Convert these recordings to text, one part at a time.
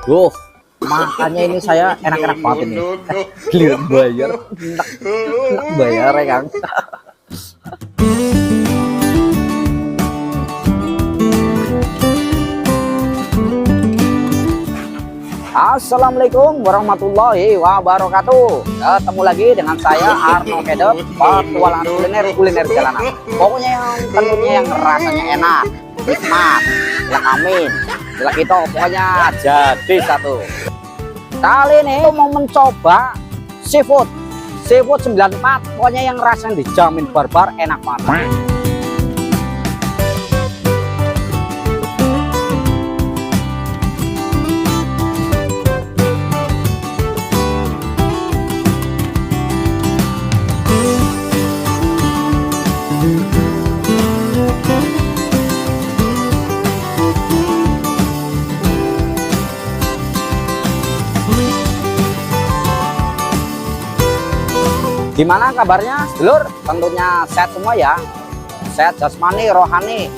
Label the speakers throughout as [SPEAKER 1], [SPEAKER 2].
[SPEAKER 1] Waduh, makanya ini saya enak-enak banget ini. Giliran bayar, enak bayar ya Kang. Assalamualaikum warahmatullahi wabarakatuh. Ketemu lagi dengan saya Arno Kedep, petualangan kuliner jalanan. Pokoknya yang tentunya yang rasanya enak, nikmat, ya amin. Bila kita pokoknya jadi satu. Kali ini mau mencoba seafood 94, pokoknya yang rasanya dijamin barbar enak banget. Gimana kabarnya sedulur? Tentunya sehat semua ya, sehat jasmani, rohani,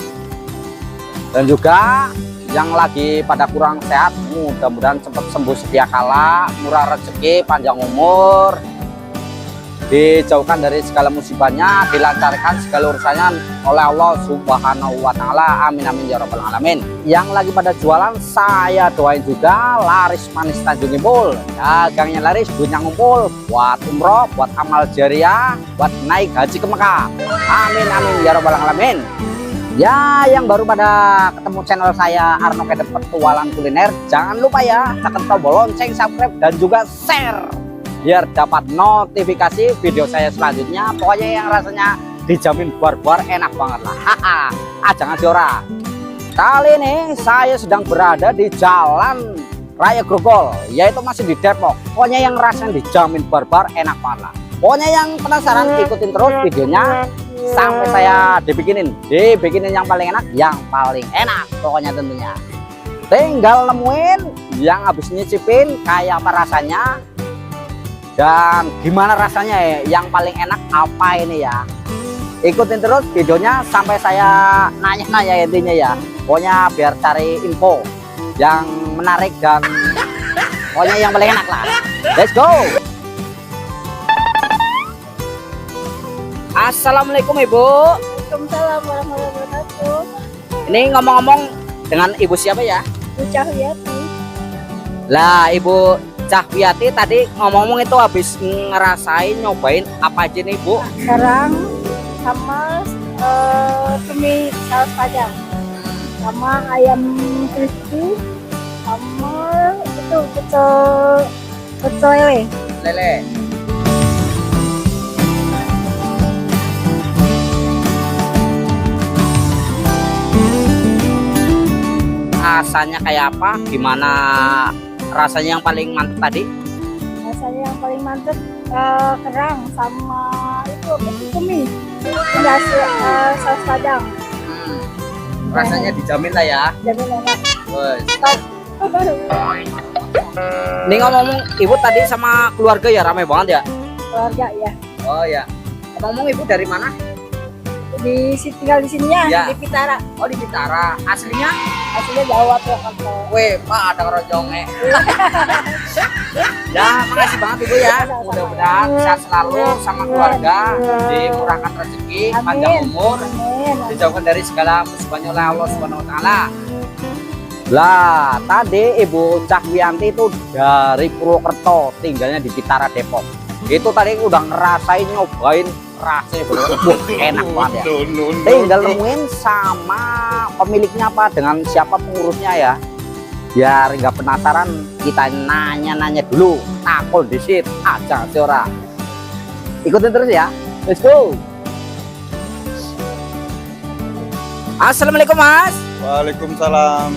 [SPEAKER 1] dan juga yang lagi pada kurang sehat mudah-mudahan cepat sembuh sedia kala, murah rezeki, panjang umur, dijauhkan dari segala musibahnya, dilancarkan segala urusannya oleh Allah Subhanahu wa Ta'ala. Amin amin ya rabbal alamin. Yang lagi pada jualan saya doain juga laris manis Tanjung Impul, dagangnya laris, duitnya ngumpul buat umroh, buat amal jariah, buat naik haji ke Mekah. Amin amin ya rabbal alamin. Ya, yang baru pada ketemu channel saya Arno Kedep Petualangan Kuliner, jangan lupa ya tekan tombol lonceng, subscribe dan juga share biar dapat notifikasi video saya selanjutnya. Pokoknya yang rasanya dijamin barbar enak banget lah. Haha, jangan diora. Kali ini saya sedang berada di Jalan Raya Grogol, yaitu masih di Depok. Pokoknya yang rasanya dijamin barbar enak banget lah. Pokoknya yang penasaran ikutin terus videonya sampai saya dibikinin yang paling enak, pokoknya tentunya. Tinggal nemuin yang habis nyicipin kayak apa rasanya. Dan gimana rasanya ya, yang paling enak apa ini ya. Ikutin terus videonya sampai saya nanya-nanya intinya ya. Pokoknya biar cari info yang menarik dan pokoknya yang paling enak lah. Let's go. Assalamualaikum Ibu.
[SPEAKER 2] Waalaikumsalam warahmatullahi wabarakatuh.
[SPEAKER 1] Ini ngomong-ngomong dengan Ibu siapa ya?
[SPEAKER 2] Bu Cahyati.
[SPEAKER 1] Lah Ibu Cahyati tadi ngomong-ngomong itu habis ngerasain nyobain apa aja nih Bu?
[SPEAKER 2] Kerang sama cumi saus padang, sama ayam crispy, sama itu pecel lele.
[SPEAKER 1] Lele. Rasanya kayak apa? Gimana rasanya yang paling mantep tadi?
[SPEAKER 2] Rasanya yang paling mantep kerang sama itu cumi saus padang.
[SPEAKER 1] Rasanya dijamin lah ya.
[SPEAKER 2] Jadi enak.
[SPEAKER 1] Wes.
[SPEAKER 2] Top.
[SPEAKER 1] Ini ngomong-ngomong Ibu tadi sama keluarga ya ramai banget ya?
[SPEAKER 2] Keluarga ya.
[SPEAKER 1] Oh ya. Ngomong-ngomong Ibu dari mana?
[SPEAKER 2] Tinggal di sininya
[SPEAKER 1] Ya.
[SPEAKER 2] di Pitara.
[SPEAKER 1] Oh di Bitara. Aslinya?
[SPEAKER 2] Aslinya Jawa tuh kantor.
[SPEAKER 1] Weh, Pak ada keronjongnya. Ya, makasih banget Ibu ya. Mudah-mudahan sehat selalu sama keluarga, dimurahkan rezeki, panjang umur,
[SPEAKER 2] Amin.
[SPEAKER 1] dijauhkan dari segala musibahnya oleh Allah Subhanahu wa Ta'ala. Lah, tadi Ibu Cahyati itu dari Purwokerto, tinggalnya di Pitara Depok. Itu tadi udah ngerasain nyobain rasanya bener-bener enak banget ya. Tinggal nemuin sama pemiliknya apa, dengan siapa pengurusnya ya. Biar nggak penasaran kita nanya-nanya dulu, takol disit aja seora. Ikutin terus ya. Let's go. Assalamualaikum Mas.
[SPEAKER 3] Waalaikumsalam.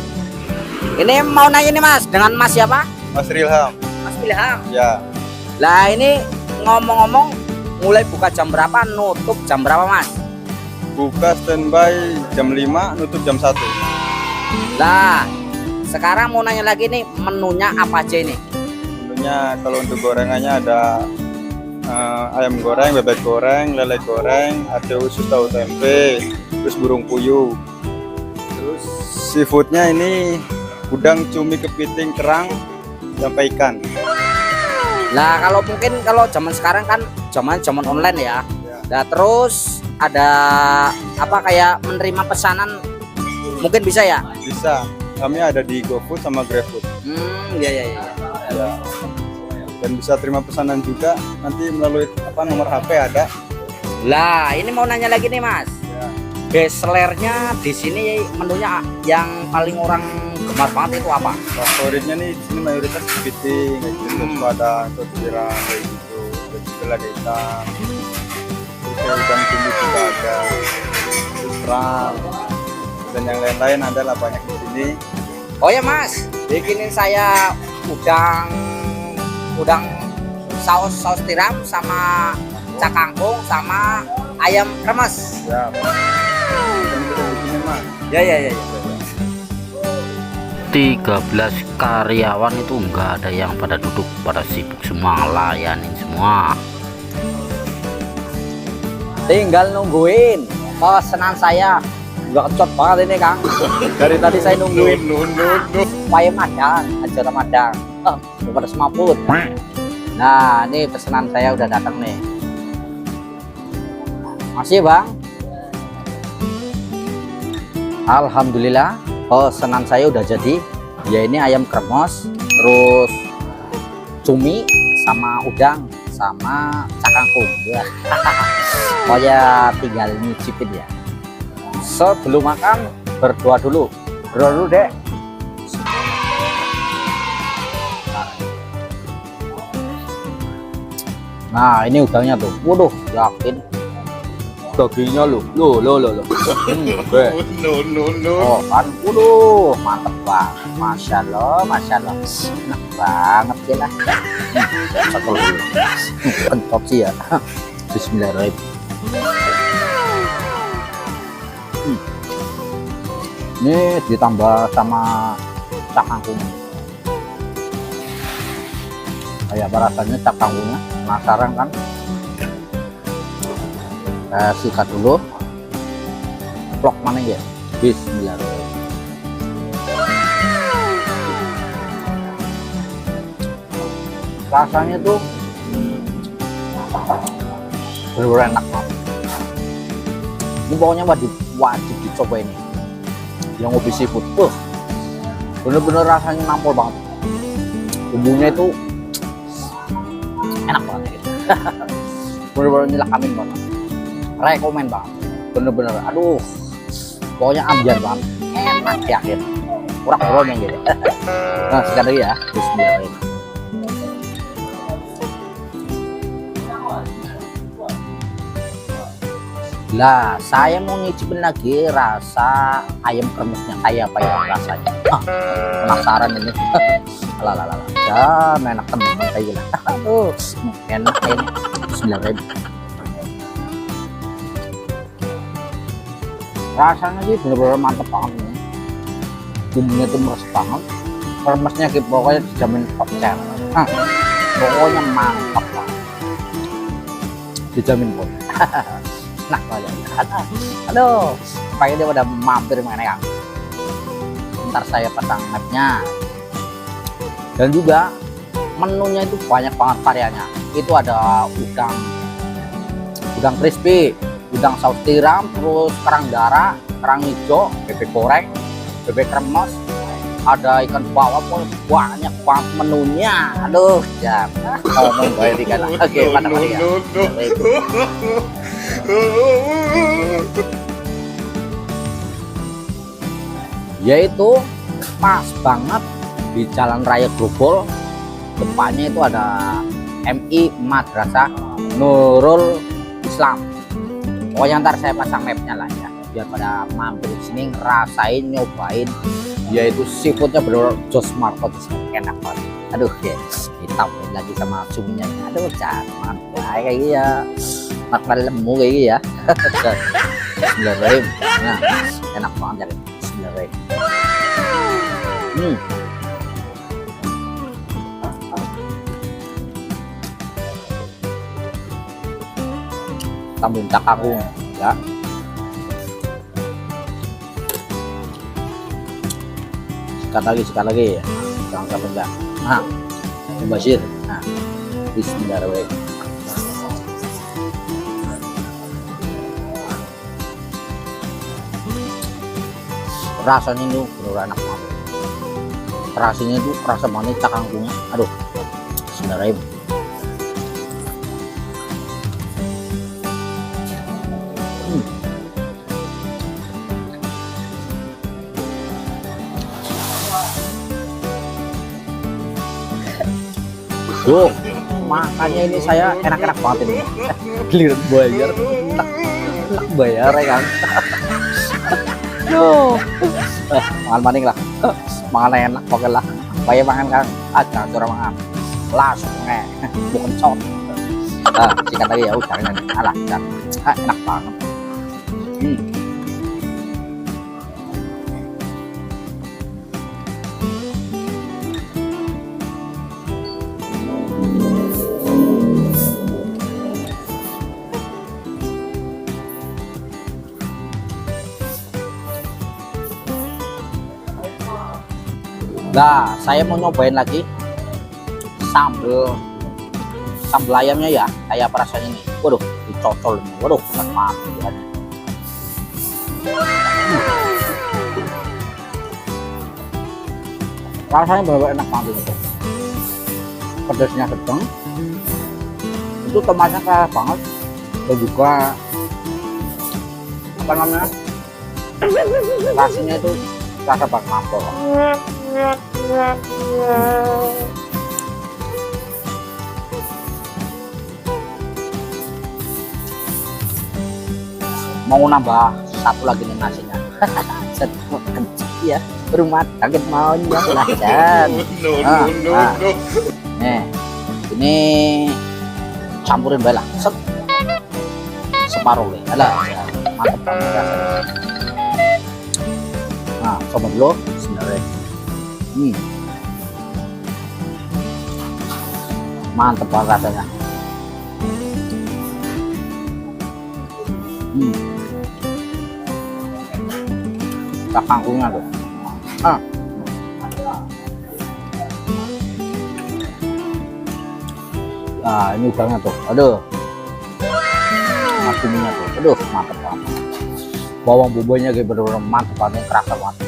[SPEAKER 1] Ini mau nanya nih Mas, dengan Mas siapa?
[SPEAKER 3] Mas Rilham.
[SPEAKER 1] Mas Ilham.
[SPEAKER 3] Ya,
[SPEAKER 1] Lah ini ngomong-ngomong mulai buka jam berapa, nutup jam berapa Mas?
[SPEAKER 3] buka standby jam 5, nutup jam 1.
[SPEAKER 1] Lah sekarang mau nanya lagi nih, menunya apa aja ini?
[SPEAKER 3] Menunya kalau untuk gorengannya ada ayam goreng, bebek goreng, lele goreng, ada usus tahu tempe, terus burung puyuh. Terus seafoodnya ini udang, cumi, kepiting, kerang, sampai ikan.
[SPEAKER 1] Nah, kalau zaman sekarang kan zaman online ya.
[SPEAKER 3] Ya.
[SPEAKER 1] Nah, terus ada apa kayak menerima pesanan mungkin bisa ya?
[SPEAKER 3] Bisa. Kami ada di GoFood sama GrabFood.
[SPEAKER 1] Iya iya iya.
[SPEAKER 3] Ya. Dan bisa terima pesanan juga nanti melalui nomor HP ada.
[SPEAKER 1] Lah, ini mau nanya lagi nih, Mas.
[SPEAKER 3] Ya.
[SPEAKER 1] Best sellernya di sini menunya yang paling orang gemar banget itu apa?
[SPEAKER 3] Favoritnya nih di sini mayoritas kepiting, kayak gitu. Terus ada terus tiram kayak gitu. Terus lada hitam. Terus kayak udang cumi juga ada. Terus kerang. Dan yang lain-lain ada lah banyak di sini.
[SPEAKER 1] Oh ya, Mas, bikinin saya udang saus tiram sama cak kangkung sama ayam kremes.
[SPEAKER 3] Ya. Dan kita di sini Mas.
[SPEAKER 1] Ya ya ya.
[SPEAKER 4] 13 karyawan itu enggak ada yang pada duduk, pada sibuk semua layanin semua.
[SPEAKER 1] Tinggal nungguin pesanan saya. Udah kecot banget ini, Kang. Dari tadi saya nungguin supaya madang, acara madang. Udah pada semaput. Nah, ini pesanan saya udah datang nih. Masih, Bang. Alhamdulillah, pesanan saya udah jadi. Ya ini ayam kremes, terus cumi sama udang sama cak kangkung. Pokoknya tinggal nyicipin ya. Sebelum makan berdoa dulu. Berdoa dulu, Dek. Nah, ini udangnya tuh. Waduh, yakin. Dagingnya loh. Oke. Oh, kan. Waduh, mantep banget. Masya Allah. Enak banget ya lah. Satu dulu. Kentut sih ya. Bismillahirrahmanirrahim. Ini ditambah sama cak kangkung. Kayak apa rasanya cak kangkungnya? Penasaran kan? Saya sikat dulu. Plok mana ya? Bismillahirrahmanirrahim. Rasanya tuh bener-bener enak banget. Ini pokoknya wajib dicoba ini. Yang hobi seafood, bener-bener rasanya nampol banget. Bumbunya itu enak banget gitu. Bener-bener nyelakamin banget. Rekomen banget. Bener-bener, aduh, pokoknya ambiar banget. Enak yakin. Kurang yang gitu. Nah, sekali lagi ya. Bismillahirrahmanirrahim. Lah, saya mau nyicipin lagi rasa ayam kremesnya kayak apa ya rasanya. Penasaran ini. Alah. Ya, enak temen kayak gila. Aduh, enak ini. Bismillahirrahmanirrahim. Rasanya sih bener-bener mantep banget ini. Bumbunya tuh meresap banget. Kremesnya pokoknya dijamin top tier. Pokoknya mantap banget. Dijamin pun. Enak banget. Aduh, supaya dia udah mampir mana ya. Ntar saya pasang mapnya. Dan juga menunya itu banyak banget variannya. Itu ada udang crispy, udang saus tiram, terus kerang darah, kerang hijau, bebek goreng, bebek kremes, ada ikan bawal, banyak banget menunya. Aduh, jam ngomong kayak tiga. Oke, pada ya. Yaitu pas banget di Jalan Raya Grogol, depannya itu ada MI Madrasah Nurul Islam. Pokoknya ntar saya pasang mapnya lah ya, biar pada mampir di sini ngerasain, nyobain, yaitu seafoodnya bener jos markot, enak banget. Aduh ya, ditambahin lagi sama cuminya. Aduh, jangan kayak gini ya, makan lemu kayak gini ya. Bismillahirrahmanirrahim. Nah, enak banget ya. Bismillahirrahmanirrahim. Tambahin cak kangkung ya. sikat lagi ya, jangan sampai enggak. Nah, Basir. Nah, bismillahirrahmanirrahim. Rasanya itu benar enak banget. Rasanya itu rasa manis cakangkungnya. Aduh, bismillahirrahmanirrahim. Duh, makanya ini saya enak-enak banget ini. Giliran bayar, enak bayar ya kan. Duh, makan maning lah, makan enak pokoknya lah. Bayar makan kan, aja curang makan, langsung bukan cot. Sikat lagi ya, jangan alah, enak banget. Nah, saya mau nyobain lagi sambal ayamnya ya, kayak apa rasanya ini. Waduh, dicocol ini. Waduh, mati ya. Rasanya benar-benar enak banget itu. Pedasnya sedang. Itu tomatnya kayak banget. Dan juga apa namanya? Rasanya itu rasa banget mantap. Mau nambah satu lagi nih nasinya. Satu kecil ya, rumah sakit mau belajar. Nih, ini campurin bae lah. Set. Separuh ya. Alah, mantap banget rasanya. Nah, coba dulu sebenarnya. Mantap banget rasanya. Kangkungnya tuh. Nah, ini udangnya tuh. Aduh. Kuminya tuh. Aduh, mantap banget. Bawang bombanya kayak bener-bener mantap banget, kerasa banget.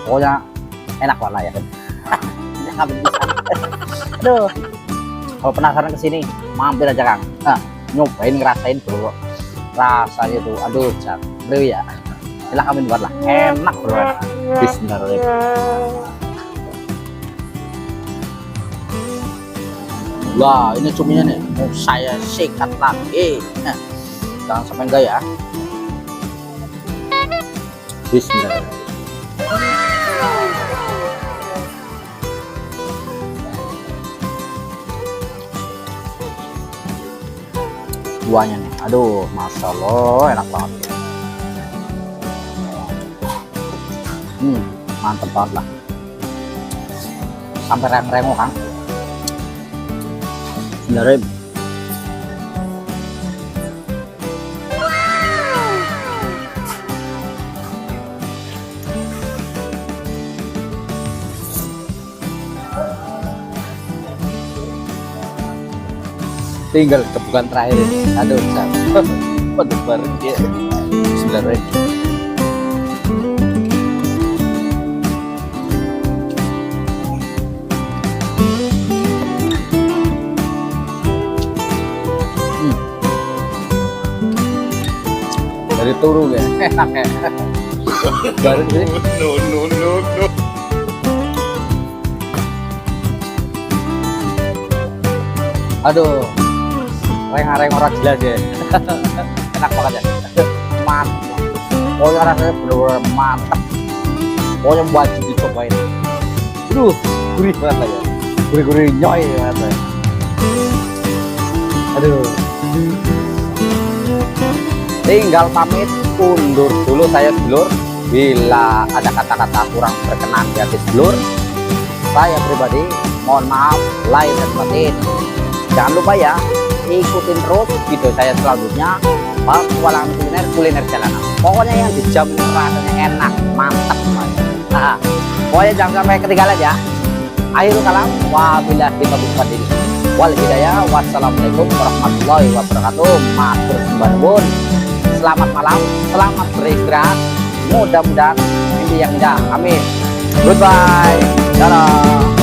[SPEAKER 1] Pokoknya enak banget lah ya. Aduh. Kalau penasaran kesini, mampir aja Kang. Nyobain ngerasain bro. Rasanya tuh, aduh, bro ya. Silahkan buat lah, enak bro. Bismillahirrahmanirrahim. Wah, ini cuminya nih, mau saya sikat lagi. Jangan sampai enggak ya. Bismillahirrahmanirrahim. Buahnya nih, aduh, masya Allah, enak banget. Mantep banget lah. Sampai reng-rengo kan. Bismillahirrahmanirrahim. Tinggal kebukan terakhir. Aduh, waduh bareng dia. Bismillahirrahmanirrahim. Dari turu ya, enak ya. Bareng sih. No. Aduh, reng-reng orang jelas ya. Enak banget ya. Mantap. Pokoknya rasanya bener-bener mantap. Pokoknya wajib dicobain. Aduh, gurih banget lah ya. Gurih-gurih nyoy banget ya. Aduh. Tinggal pamit undur dulu saya sedulur. Bila ada kata-kata kurang berkenan di hati sedulur, saya pribadi mohon maaf lahir dan batin. Jangan lupa ya, ikutin terus video saya selanjutnya, petualangan kuliner jalanan. Pokoknya yang dijamin rasanya enak, mantap. Pokoknya jangan sampai ketinggalan ya. Akhirul kalam, wabillahi taufiq wal hidayah. Wassalamualaikum warahmatullahi wabarakatuh. Matur suwun. Selamat malam, selamat beristirahat. Mudah-mudahan mimpi yang indah. Amin. Goodbye. Dadah.